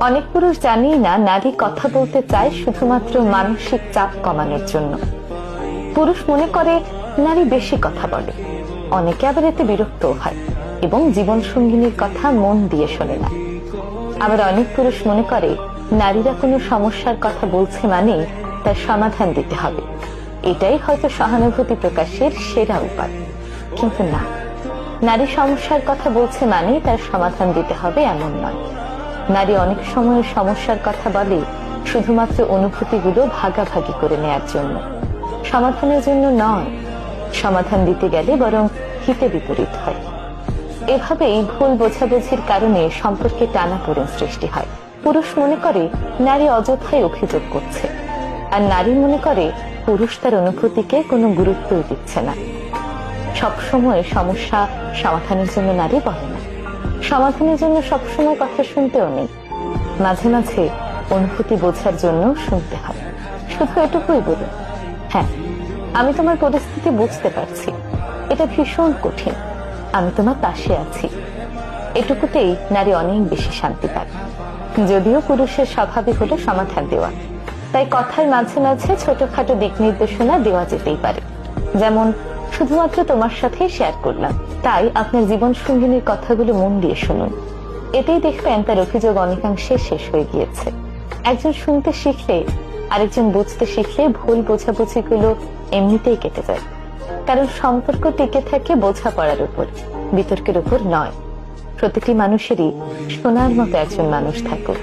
অনেক পুরুষ জানেই না নারী কথা বলতে চায় শুধুমাত্র মানসিক চাপ কমানোর জন্য। পুরুষ মনে করে নারী বেশি কথা বলে, অনেকে আবার এতে বিরক্ত হয় এবং জীবন সঙ্গিনীর কথা মন দিয়ে শোনে না। আবার অনেক পুরুষ মনে করে নারীরা কোনো সমস্যার কথা বলছে মানে তার সমাধান দিতে হবে, এটাই হয়তো সহানুভূতি প্রকাশের সেরা উপায়। কিন্তু না, নারী সমস্যার কথা বলছে মানে তার সমাধান দিতে হবে এমন নয়। নারী অনেক সময় সমস্যার কথা বলে শুধুমাত্র অনুভূতিগুলো ভাগাভাগি করে নেয়ার জন্য, সমাধানের জন্য নয়। সমাধান দিতে গেলে বরং হিতে বিপরীত হয়। এভাবেই ভুল বোঝাবুঝির কারণে সম্পর্কে টানাপোড়েন সৃষ্টি হয়। পুরুষ মনে করে নারী অযথাই অভিযোগ করছে, আর নারী মনে করে পুরুষ তার অনুভূতিকে কোনো গুরুত্বই দিচ্ছে না। সবসময় সমস্যা সমাধানের জন্য নারী বলে না, সমাধানের জন্য সবসময় কথা শুনতেও নেই। মাঝে মাঝে অনুভূতি বোঝার জন্য শুনতে হয়। শুধু এটুকুই বলুন, হ্যাঁ আমি তোমার পরিস্থিতি বুঝতে পারছি, এটা ভীষণ কঠিন, আমি তোমার পাশে আছি। এটুকুতেই নারী অনেক বেশি শান্তি পায়। যদিও পুরুষের স্বভাবই হলো সমাধান দেওয়া, তাই কথার মাঝে মাঝে ছোটখাটো দিক নির্দেশনা দেওয়া যেতেই পারে। যেমন, শুধুমাত্র তোমার সাথে শেয়ার করলাম, তাই আপনার জীবন সঙ্গিনীর কথাগুলো মন দিয়ে শুনুন। এতেই দেখবেন তার অভিযোগ অনেকাংশে শেষ হয়ে গিয়েছে। একজন শুনতে শিখলে আরেকজন বুঝতে শিখলে ভুল বোঝাবুঝিগুলো এমনিতেই কেটে যায়। কারণ সম্পর্ক টিকে থাকে বোঝাপড়ার উপর, বিতর্কের উপর নয়। প্রতিটি মানুষেরই শোনার মতো একজন মানুষ থাকুক।